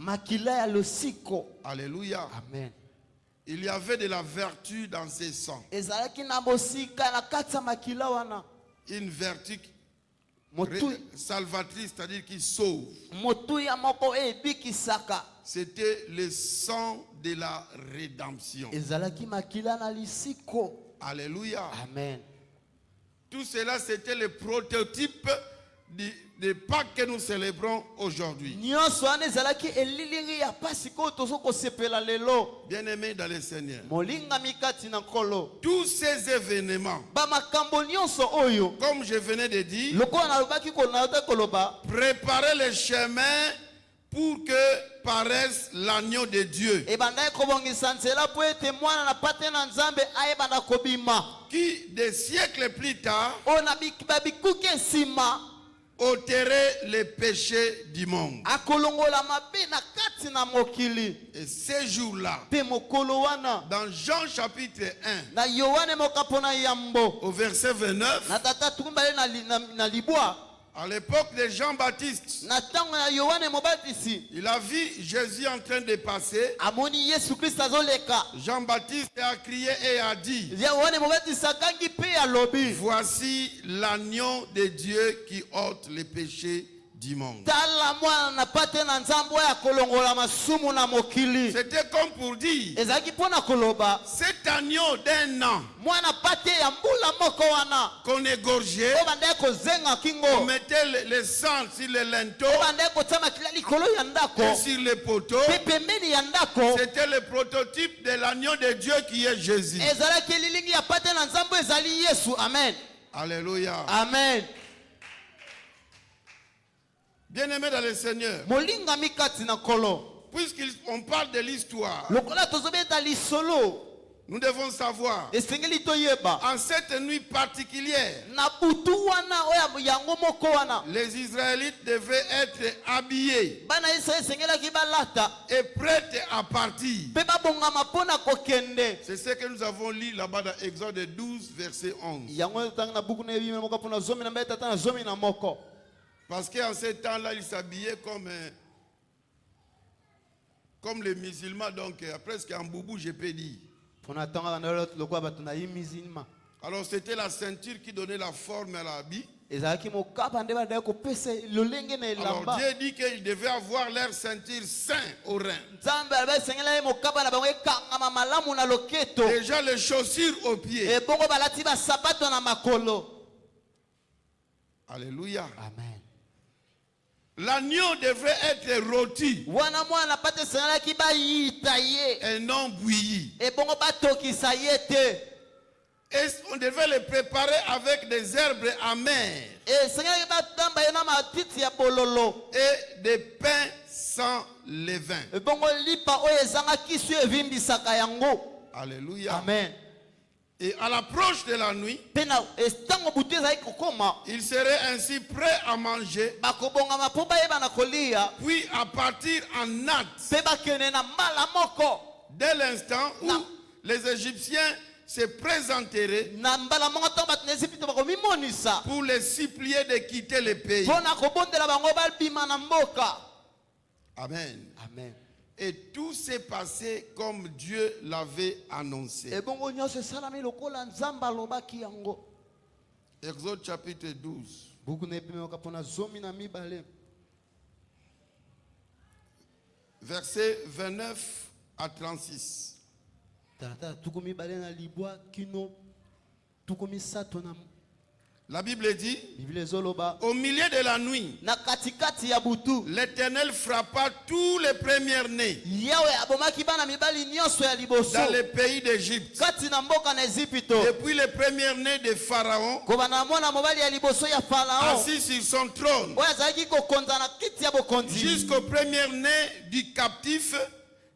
Speaker 1: Alléluia.
Speaker 2: Amen.
Speaker 1: Il y avait de la vertu dans ces sangs. Une vertu salvatrice, c'est-à-dire qui sauve. C'était le sang de la rédemption. Alléluia.
Speaker 2: Amen.
Speaker 1: Tout cela, c'était le prototype des Pâques que nous célébrons aujourd'hui. Bien-aimés dans le Seigneur, tous ces événements, comme je venais de dire, préparer le chemin pour que paraisse l'agneau de Dieu, qui des siècles plus tard ôterait les péchés du monde. Et ces jours-là, dans Jean chapitre 1, au verset 29, à l'époque de Jean-Baptiste, il a vu Jésus en train de passer. Jean-Baptiste a crié et a dit: voici l'agneau de Dieu qui ôte les péchés du monde.
Speaker 2: tala mwana na pate na nzambe ya kolongola masumu na mokili.
Speaker 1: C'était comme pour dire,
Speaker 2: Ezaki pona koloba
Speaker 1: cet agneau d'un an
Speaker 2: mwana pate ya mbula moko wana
Speaker 1: qu'on égorgeait,
Speaker 2: o bande kozenga
Speaker 1: on
Speaker 2: kingo
Speaker 1: mettait le sang sur les linteaux
Speaker 2: o bande kotama kila likolo ya ndako
Speaker 1: et sur les poteaux.
Speaker 2: pe pembeni ya ndako.
Speaker 1: C'était le prototype de l'agneau de Dieu qui est Jésus.
Speaker 2: Ezalaki lilingi ya pate na nzambe ezali Yesu. Amen.
Speaker 1: Alléluia.
Speaker 2: Amen.
Speaker 1: Bien-aimés dans le Seigneur,
Speaker 2: Molinga mikati na kolo
Speaker 1: puisqu'on parle de l'histoire,
Speaker 2: lokola tozobeta lisolo
Speaker 1: nous devons savoir,
Speaker 2: esengeli toyeba
Speaker 1: en cette nuit particulière,
Speaker 2: na butu wana oya yango moko wana
Speaker 1: les Israélites devaient être habillés
Speaker 2: bana Israeli esengelaki balata
Speaker 1: et prêts à partir.
Speaker 2: mpe babongama mpona kokende.
Speaker 1: C'est ce que nous avons lu là-bas dans Exode 12, verset 11.
Speaker 2: Yango etangi na buku na ebimeli moko mpona zomi na mbele tata na zomi na moko.
Speaker 1: Parce qu'en ce temps-là, ils s'habillaient comme les musulmans, donc presque en boubou, je peux dire.
Speaker 2: Mpona tanga na lot lokwa bato na musulman.
Speaker 1: Alors c'était la ceinture qui donnait la forme à l'habit.
Speaker 2: Ezalaki mokaba nde badai kopesa lolenge na
Speaker 1: Alors
Speaker 2: elamba.
Speaker 1: Dieu dit qu'ils devaient avoir leur ceinture sain au rein.
Speaker 2: Nzambe alaba esengela ye mokaba na bango ekangama malamu na loketo.
Speaker 1: Déjà les chaussures aux pieds.
Speaker 2: Ebongo balati basapato na makolo.
Speaker 1: Alléluia.
Speaker 2: Amen.
Speaker 1: L'agneau devrait être rôti
Speaker 2: Wana mwana pate esengelaki bayita ye.
Speaker 1: et non bouilli.
Speaker 2: Ebongo batokisa ye te.
Speaker 1: Et on devait le préparer avec des herbes amères
Speaker 2: Esengelaki batamba ye na matiti ya bololo.
Speaker 1: et des pains sans levain.
Speaker 2: Ebongo lipa oyo ezanga kisu evimbisaka yango.
Speaker 1: Alléluia.
Speaker 2: Amen.
Speaker 1: Et à l'approche de la nuit,
Speaker 2: Pena estango butu ezalaki kokoma.
Speaker 1: ils seraient ainsi prêts à manger,
Speaker 2: Bakobongama mpo bayeba na kolia.
Speaker 1: puis à partir en hâte.
Speaker 2: Mpe bakende na mbala moko.
Speaker 1: Dès l'instant où
Speaker 2: Non.
Speaker 1: les Égyptiens se présenteraient
Speaker 2: Na mbala moko ntango bato na Ezipito bakomimonisa
Speaker 1: pour les supplier de quitter le pays.
Speaker 2: mpo na kobondela bango babima na mboka.
Speaker 1: Amen.
Speaker 2: Amen.
Speaker 1: Et tout s'est passé comme Dieu l'avait annoncé.
Speaker 2: Ebongo nyonso esalami lokola nzambe alobaki yango.
Speaker 1: Exode chapitre 12,
Speaker 2: Buku na epimeoka mpona zomi na mibale.
Speaker 1: versets 29 à 36.
Speaker 2: Tata tuku mibale na libwa kino tuku misato na
Speaker 1: La Bible dit,
Speaker 2: Biblia ezoloba
Speaker 1: au milieu de la nuit,
Speaker 2: na katikati ya butu
Speaker 1: l'Éternel frappa tous les premiers-nés
Speaker 2: Yawe abomaki bana mibali nyonso ya liboso
Speaker 1: dans le pays d'Égypte.
Speaker 2: kati na mboka na Ezipito.
Speaker 1: Depuis les premiers-nés de Pharaon,
Speaker 2: Kobana mwana mobali ya liboso ya Farao
Speaker 1: assis sur son trône,
Speaker 2: oyo azalaki kokonza na kiti ya bokonzi
Speaker 1: jusqu'au premier-né du captif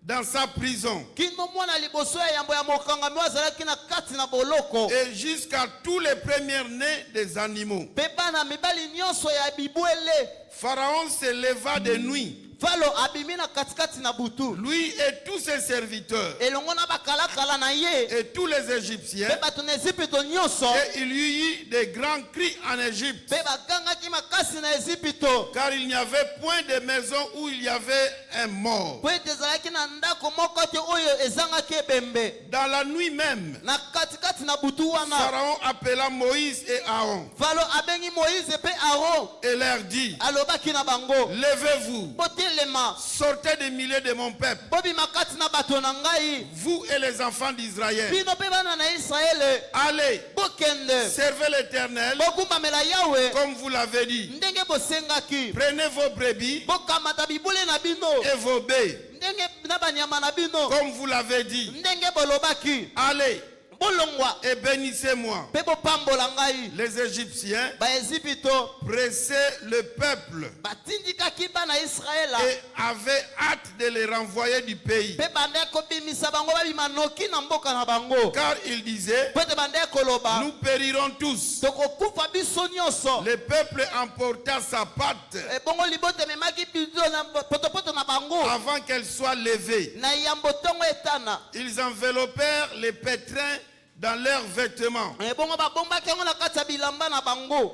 Speaker 1: dans sa prison,
Speaker 2: kino mwana liboso ya yambo ya mokangami oyo azalaki na kati na boloko
Speaker 1: et jusqu'à tous les premiers-nés des animaux.
Speaker 2: mpe bana mibali nyonso ya bibwele.
Speaker 1: Pharaon se leva de nuit,
Speaker 2: Falo abimi na katikati na butu
Speaker 1: lui et tous ses serviteurs,
Speaker 2: elongo na bakalakala na ye
Speaker 1: et tous les Égyptiens,
Speaker 2: mpe bato na Ezipito nyonso
Speaker 1: et il y eut de grands cris en Égypte,
Speaker 2: mpe bagangaki makasi na Ezipito
Speaker 1: car il n'y avait point de maison où il y avait un mort.
Speaker 2: po ete ezalaki na ndako moko te oyo ezangaki ebembe.
Speaker 1: Dans la nuit même,
Speaker 2: Na katikati na butu wana
Speaker 1: Pharaon appela Moïse et Aaron
Speaker 2: Falo abengi Moïse mpe Aaron
Speaker 1: et leur dit,
Speaker 2: alobaki na bango
Speaker 1: levez-vous,
Speaker 2: botelema
Speaker 1: sortez des milieux de mon peuple,
Speaker 2: bobima kati na bato na ngai
Speaker 1: vous et les enfants d'Israël.
Speaker 2: bino mpe bana na Israele
Speaker 1: Allez,
Speaker 2: bokende
Speaker 1: servez l'Éternel
Speaker 2: bogumbamela Yawe
Speaker 1: comme vous l'avez dit.
Speaker 2: ndenge bosengaki
Speaker 1: Prenez vos brebis
Speaker 2: bokamata bibule na bino
Speaker 1: et vos bœufs
Speaker 2: ndenge na banyama na bino
Speaker 1: comme vous l'avez dit.
Speaker 2: ndenge bolobaki
Speaker 1: Allez
Speaker 2: bolongwa
Speaker 1: et bénissez-moi.
Speaker 2: mpe bopambola ngai.
Speaker 1: Les Égyptiens
Speaker 2: Baezipito
Speaker 1: pressaient le peuple
Speaker 2: batindikaki bana Israela
Speaker 1: et avaient hâte de les renvoyer du pays.
Speaker 2: mpe bandeki kobimisa bango babima noki na mboka na bango
Speaker 1: Car ils disaient,
Speaker 2: po ete bandeki koloba
Speaker 1: nous périrons tous.
Speaker 2: tokokufa biso nyonso.
Speaker 1: Le peuple emporta sa patte
Speaker 2: Ebongo libote memaki biso na potopoto na bango
Speaker 1: avant qu'elle soit levée.
Speaker 2: na yambo tongo etana.
Speaker 1: Ils enveloppèrent les pétrins dans leurs vêtements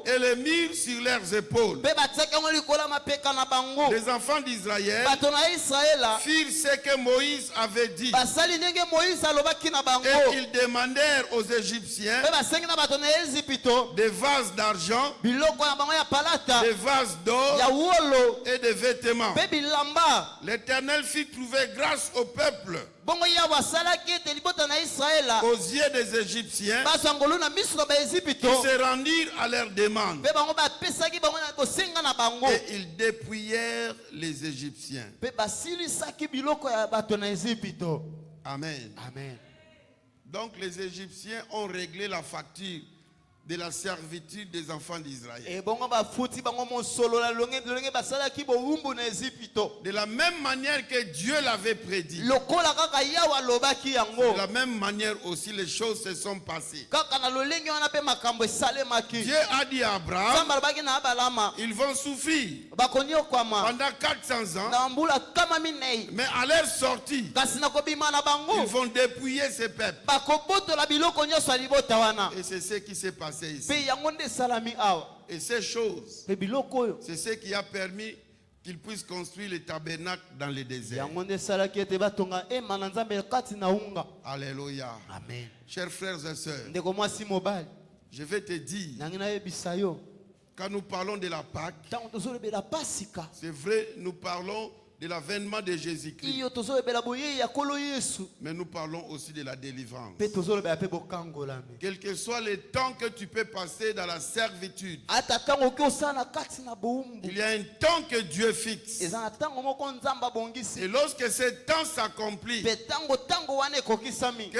Speaker 1: et les mirent sur leurs épaules. Les enfants d'Israël firent ce que Moïse avait dit. Et ils demandèrent aux Égyptiens des vases d'argent, des vases d'or et des vêtements. L'Éternel fit trouver grâce au peuple aux yeux des Égyptiens, qui se rendirent à leur demande. Et ils dépouillèrent les Égyptiens. Amen.
Speaker 2: Amen.
Speaker 1: Donc les Égyptiens ont réglé la facture de la servitude des enfants d'Israël. De la même manière que Dieu l'avait prédit, de la même manière aussi les choses se sont passées. Dieu a dit à Abraham, ils vont souffrir pendant 400 ans, mais à leur sortie, ils vont dépouiller ces peuples. Et c'est ce qui s'est passé ici. Et ces choses, c'est ce qui a permis qu'ils puissent construire le tabernacle dans le désert. Alléluia.
Speaker 2: Amen.
Speaker 1: Chers frères et sœurs, je vais te dire, quand nous parlons de la Pâque, c'est vrai, nous parlons de l'avènement de Jésus-Christ, mais nous parlons aussi de la délivrance. Quel que soit le temps que tu peux passer dans la servitude, il y a un temps que Dieu fixe. Et lorsque ce temps s'accomplit, que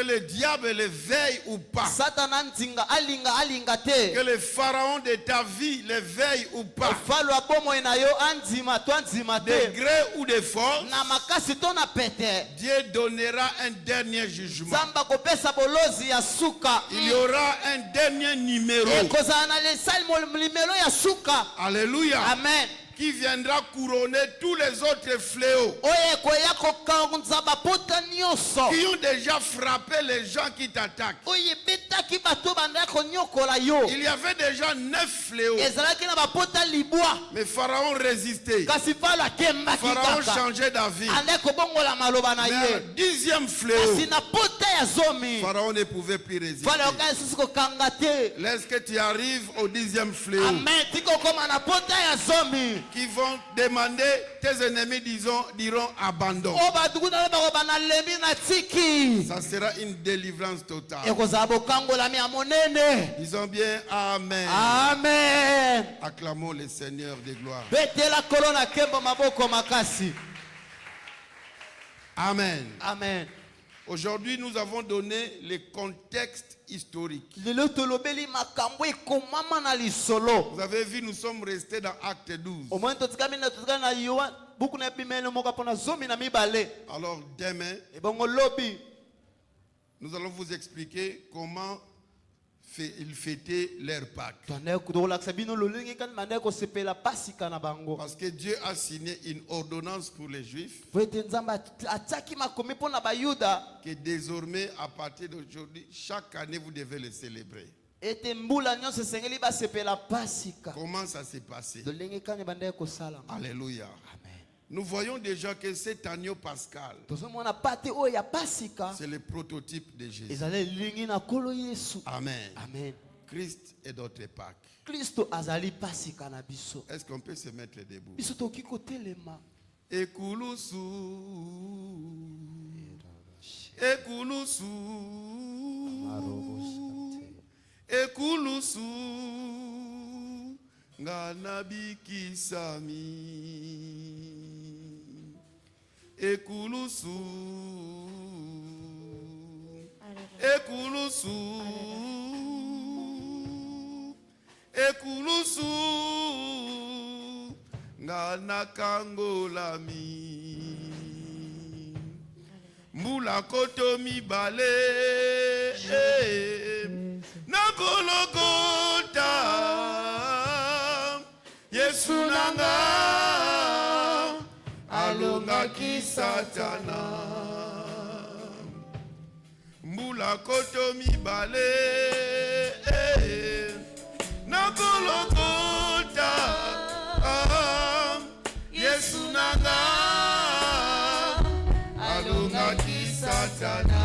Speaker 1: le diable le veille ou pas, que le pharaon de ta vie le veille ou pas, de gré ou de force, Dieu donnera un dernier jugement. Il y aura un dernier numéro. Alléluia.
Speaker 2: Amen.
Speaker 1: Qui viendra couronner tous les autres fléaux qui ont déjà frappé les gens qui t'attaquent. Il y avait déjà 9 fléaux, mais Pharaon résistait. Pharaon changeait d'avis. Mais le 10e fléau, Pharaon ne pouvait plus résister. Laisse que tu arrives au 10e fléau, qui vont demander, tes ennemis diront abandon. Ça sera une délivrance totale. Disons bien Amen.
Speaker 2: Amen.
Speaker 1: Acclamons le Seigneur des gloires. Amen.
Speaker 2: Amen.
Speaker 1: Aujourd'hui, nous avons donné le contexte historique.
Speaker 2: Vous
Speaker 1: avez vu, nous sommes restés dans Acte 12. Alors demain, nous allons vous expliquer comment ils fêtaient leur Pâques. Parce que Dieu a signé une ordonnance pour les Juifs que désormais, à partir d'aujourd'hui, chaque année, vous devez le célébrer. Comment ça s'est passé? Alléluia. Nous voyons déjà que cet agneau pascal, c'est le prototype de Jésus. Amen.
Speaker 2: Amen.
Speaker 1: Christ est notre Pâques. Est-ce qu'on peut se mettre debout? Ekulusu, ekulusu, ekulusu, nganabikisami. Ekulusu, ekulusu, ekulusu, nganakangolami. Mbula koto mibale, nakolokota, Yesu nanga. Alonga ki satana. Mbula mbula koto mibale nakolokota Yesu nanga alongaki Satana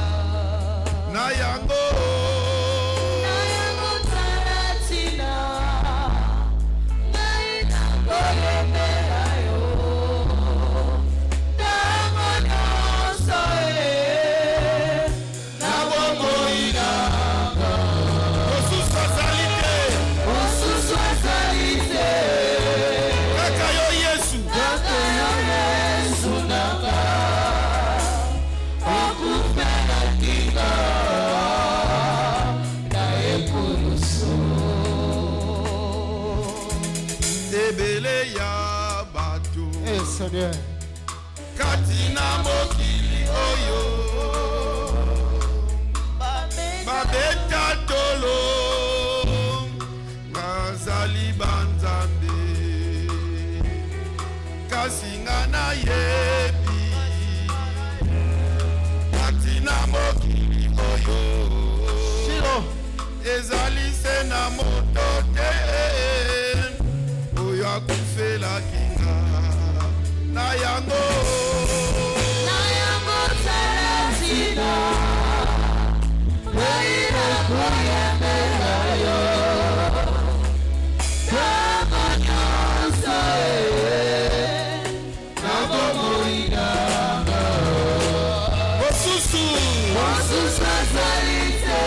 Speaker 1: na yango taratina ngai nakolemela yo ntango nyonso na bomoi nanga mosusu azali te kaka yo Yesu nanga okupela kinga na ekulusu ebele ya bato
Speaker 2: Seigneur
Speaker 1: kati na mokili oyo babeta tolo bazali banzambe kasi nga nayebi kati na mokili oyo ezali se na moto te oyo akufelaki nga na yango taratina ngai nakoyembela yo ntango nyonso na bomoi nanga mosusu azali te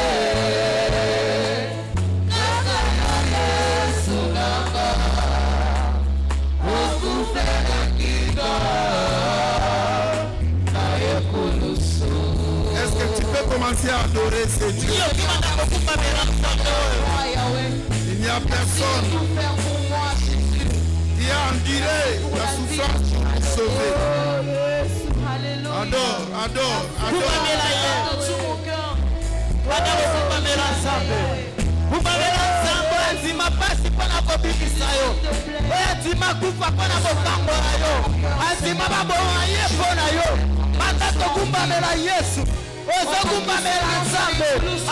Speaker 1: kaka na Yesu nanga okufelaki nga na ekulusu. Est-ce que tu peux commencer à adorer ce Dieu? Il n'y a personne qui a enduré la souffrance pour sauver. Adore, adore, adore.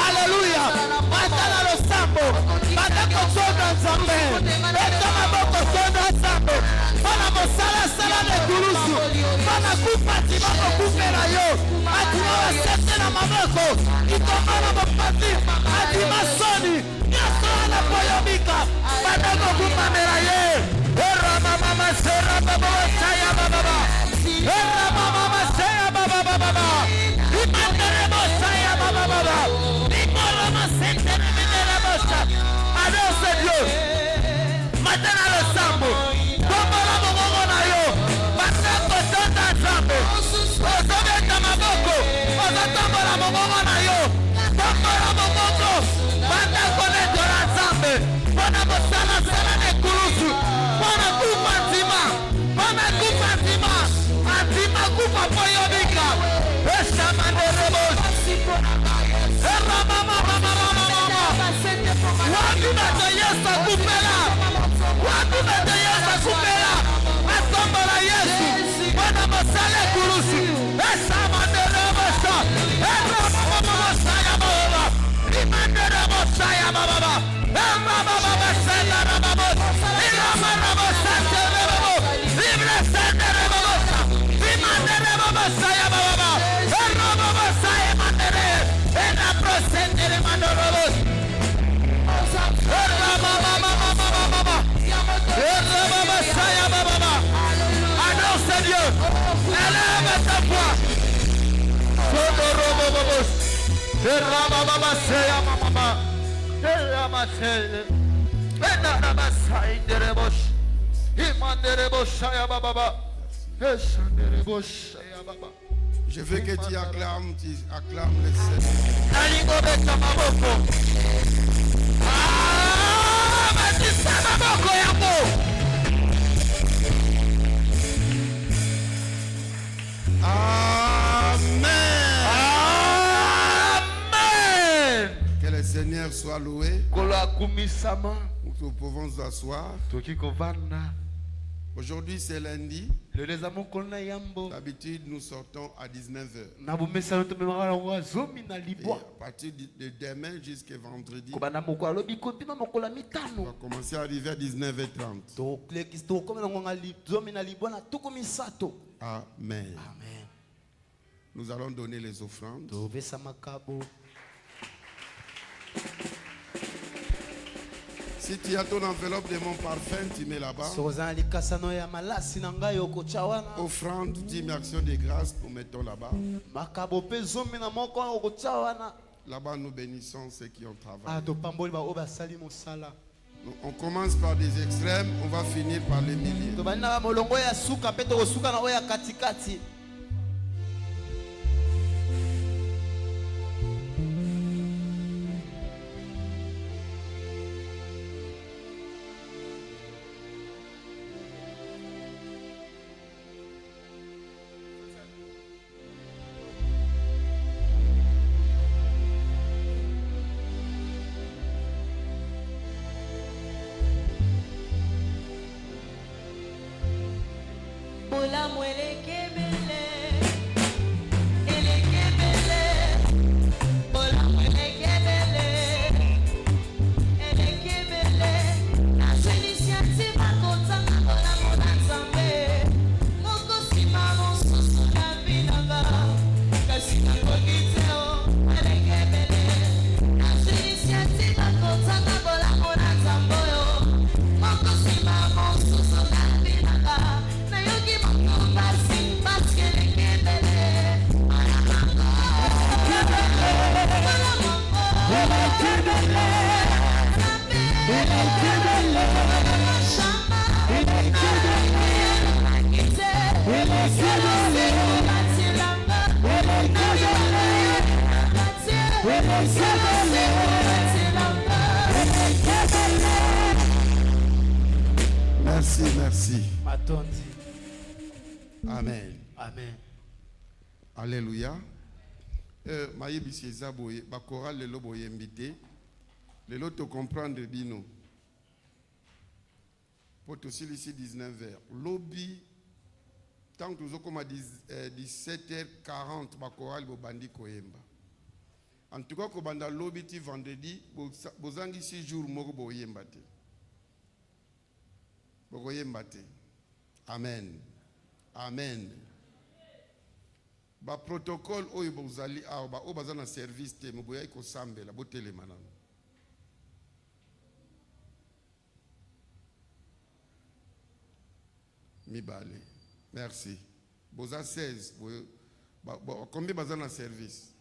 Speaker 2: Alléluia. Matala lo sambo. Matako soda nzambe. Eta maboko soda nzambe. Bana mosala sala de kurusu. Bana kupati bako kupera yo. Atima wasete na maboko. Itomana mopati. Atima soni. Nyasona poyomika. Matako kupamera ye. Era mama sera baba saya baba. Era mama saya baba baba. Imandere saya baba baba. Adore Dieu. Maintenant le sambo. Comme la mongo na yo. Matako sonda sambo. Ozobeta maboko. Ozotombo la mongo na yo. Tombo la mongo. Matako neto la sambe. Bona mosala sala ne kurusu. Bona kupa ntima. Bona kupa ntima. Antima kupa poyobika. Esha mandere bos. Erra mama mama mama. Watu Yesu akupela. Watu Yesu akupela. Asomba la Yesu. Bwana masale kurusi. Esa mandere mosa. Erra mama masaya baba. Imandere mosaya baba. Erra mama masaya baba. Ira mama masaya baba. Ibra sendere baba. Imandere masaya baba. Erra mama masaya mandere. Era prosendere mandoro. Adore Seigneur. Élève ta voix.
Speaker 1: Je veux que tu acclames le Seigneur. Amen.
Speaker 2: Amen.
Speaker 1: Que le Seigneur soit loué. Nous pouvons nous asseoir. Aujourd'hui, c'est lundi. D'habitude, nous sortons à 19h. Et à partir de demain jusqu'à vendredi, on va commencer à arriver à 19h30. Amen. Nous allons donner les offrandes. Si tu as ton enveloppe de mon parfum, tu mets là-bas. Offrande, dîme, action de grâce, nous mettons là-bas. Là-bas, nous bénissons ceux qui ont travaillé. On commence par des extrêmes, on va finir par les milliers. Merci, merci. Amen.
Speaker 2: Amen.
Speaker 1: Alléluia. Maïbisi Zaboye, Bakoral le lobo invité. Le lot te comprendre bino. Pour tout ici 19h. Lobby, tant que nous sommes à 17h40, Bakoral le bandi koyemba. En tout cas, quand on lobby ti vendredi, vous avez 6 jours moko boyemba te. Boyemba te. Amen. Amen. Ba protocole oyo bozali awa ba obazana service te muboya ko sambela botele manana. Mibale. Merci. Boza 16 combien bazana service?